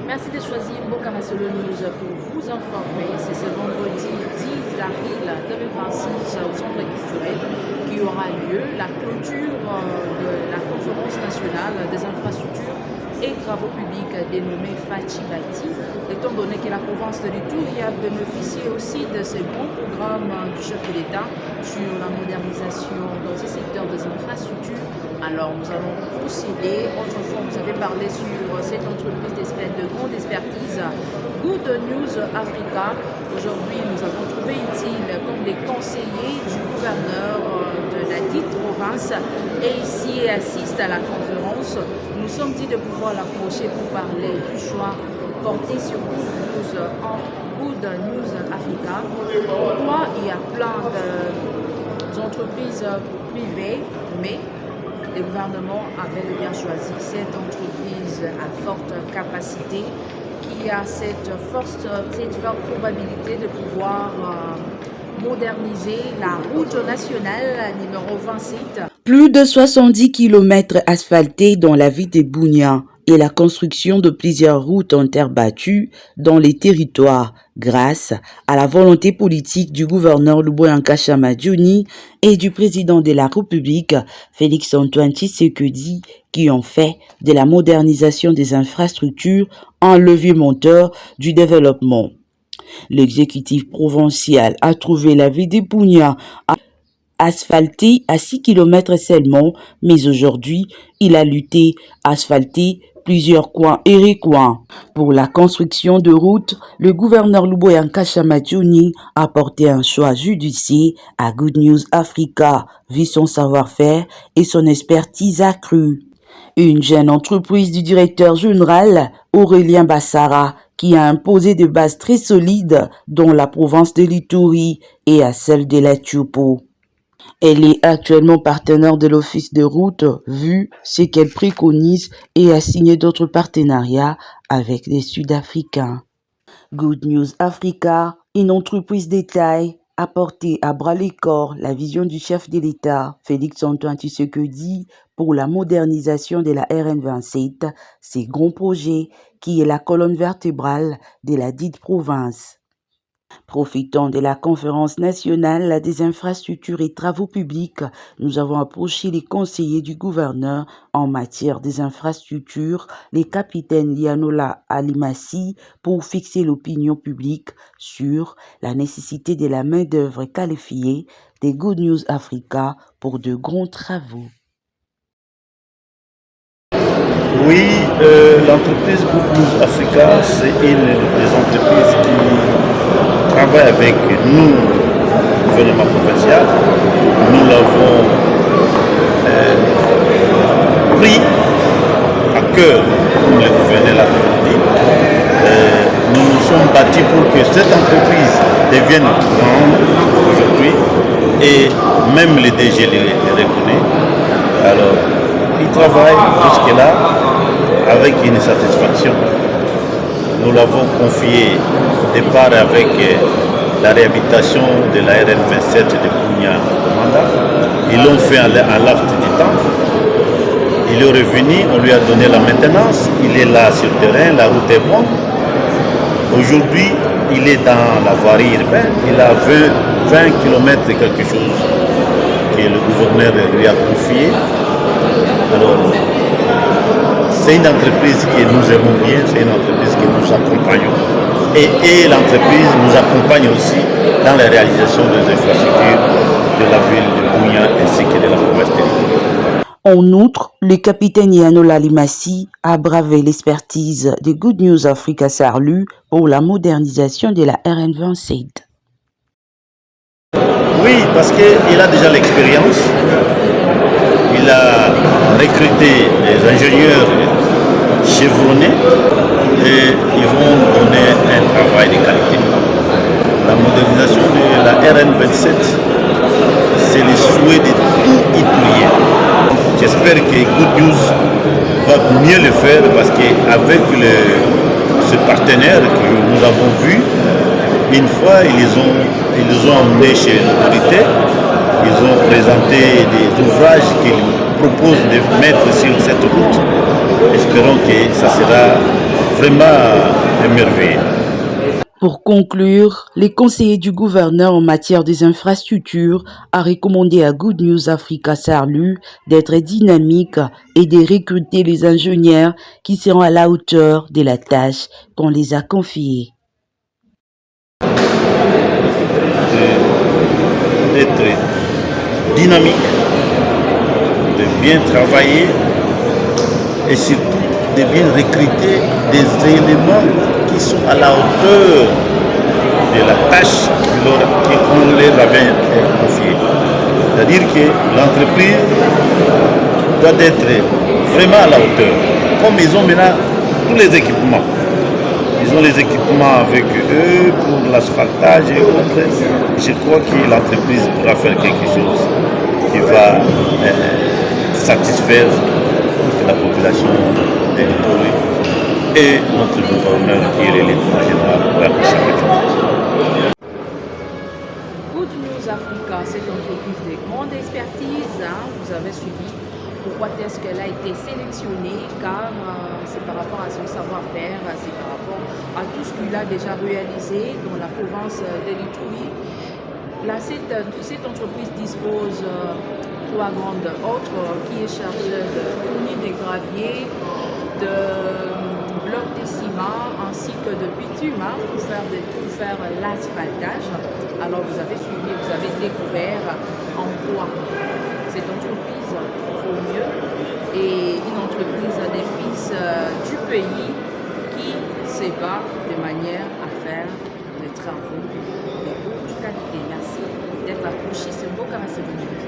Merci de choisir Bokama Solo News pour vous informer. C'est ce vendredi 10 avril 2026 au Centre culturel qui aura lieu la clôture de la conférence nationale des infrastructures et travaux publics dénommée Fatih-Bati, étant donné que la province de l'Ituri a bénéficié aussi de ce grand programme du chef de l'État sur la modernisation dans ce secteur des infrastructures. Alors nous allons procéder. Autrefois, vous avez parlé sur cette entreprise de grande expertise Good News Africa. Aujourd'hui, nous avons trouvé utile comme les conseillers du gouverneur de la dite province et ici assistent à la conférence. Nous sommes dit de pouvoir l'approcher pour parler du choix porté sur Good News Africa. Pourquoi il y a plein d'entreprises privées, mais le gouvernement avait bien choisi cette entreprise à forte capacité qui a cette forte probabilité de pouvoir moderniser la route nationale numéro 27. Plus de 70 km asphaltés dans la ville de Bunia et la construction de plusieurs routes en terre battue dans les territoires grâce à la volonté politique du gouverneur Louboyanka Chamadiouni et du président de la République Félix-Antoine Tshisekedi qui ont fait de la modernisation des infrastructures un levier moteur du développement. L'exécutif provincial a trouvé la ville de Bunia asphaltée à 6 km seulement, mais aujourd'hui, il a lutté, asphalté plusieurs coins et recoins. Pour la construction de routes, le gouverneur Louboyanka Chamadiouni a porté un choix judicieux à Good News Africa, vu son savoir-faire et son expertise accrue. Une jeune entreprise du directeur général Aurélien Bassara qui a imposé des bases très solides dans la province de l'Ituri et à celle de la Tchoupo. Elle est actuellement partenaire de l'Office de route, vu ce qu'elle préconise et a signé d'autres partenariats avec les Sud-Africains. Good News Africa, une entreprise d'État, a porté à bras-le-corps la vision du chef de l'État, Félix-Antoine Tshisekedi, pour la modernisation de la RN27, ces grands projets qui est la colonne vertébrale de la dite province. Profitant de la conférence nationale des infrastructures et travaux publics, nous avons approché les conseillers du gouverneur en matière des infrastructures, les capitaines Yanola Alimassi, pour fixer l'opinion publique sur la nécessité de la main-d'œuvre qualifiée des Good News Africa pour de grands travaux. Oui, l'entreprise Good News Africa, c'est une des entreprises qui travaille avec nous, gouvernement provincial. Nous l'avons pris à cœur, comme le gouverneur l'a dit. Nous nous sommes battus pour que cette entreprise devienne grande aujourd'hui et même le DG les reconnaît. Alors, il travaille jusque-là avec une satisfaction. Nous l'avons confié au départ avec la réhabilitation de la RN27 de Bunia au mandat. Ils l'ont fait en laps de temps. Il est revenu, on lui a donné la maintenance. Il est là sur le terrain, la route est bonne. Aujourd'hui, il est dans la voirie urbaine. Il a 20 km et quelque chose que le gouverneur lui a confié. Alors, c'est une entreprise que nous aimons bien, c'est une entreprise que nous accompagnons. Et l'entreprise nous accompagne aussi dans la réalisation des infrastructures de la ville de Bunia ainsi que de la province de l'Ituri. En outre, le capitaine Yanola Limassi a bravé l'expertise de Good News Africa Sarlu pour la modernisation de la RN27. Oui, parce qu'il a déjà l'expérience. Il a recruté des ingénieurs chevronnés et ils vont donner un travail de qualité. La modernisation de la RN27, c'est le souhait de tout Iturien. J'espère que Good News va mieux le faire parce qu'avec ce partenaire que nous avons vu, une fois ils les ont emmenés chez l'autorité, ils ont présenté des ouvrages qu'ils proposent de mettre sur cette route. Espérons que ça sera vraiment émerveillé. Pour conclure, les conseillers du gouverneur en matière des infrastructures a recommandé à Good News Africa Saarloues d'être dynamique et de recruter les ingénieurs qui seront à la hauteur de la tâche qu'on les a confiée. D'être dynamique, de bien travailler et surtout de bien recruter des éléments qui sont à la hauteur de la tâche qu'on leur avait confiée. C'est-à-dire que l'entreprise doit être vraiment à la hauteur. Comme ils ont maintenant tous les équipements. Ils ont les équipements avec eux pour l'asphaltage et autres. Je crois que l'entreprise pourra faire quelque chose qui va satisfaire la population des Touré et notre gouverneur qui est l'état général de la Good News Africa, cette entreprise de grande expertise, vous avez suivi. Pourquoi est-ce qu'elle a été sélectionnée? Car c'est par rapport à son savoir-faire, c'est par rapport à tout ce qu'il a déjà réalisé dans la province de l'Ituri. Cette entreprise dispose trois grandes autres qui est chargée de fournir des graviers, de blocs de ciment ainsi que de bitume pour faire l'asphaltage. Alors vous avez suivi, vous avez découvert en quoi cette entreprise vaut mieux et une entreprise des fils du pays qui se bat de manière à faire des travaux de haute qualité. Merci d'être accroché. C'est beau comme c'est venu.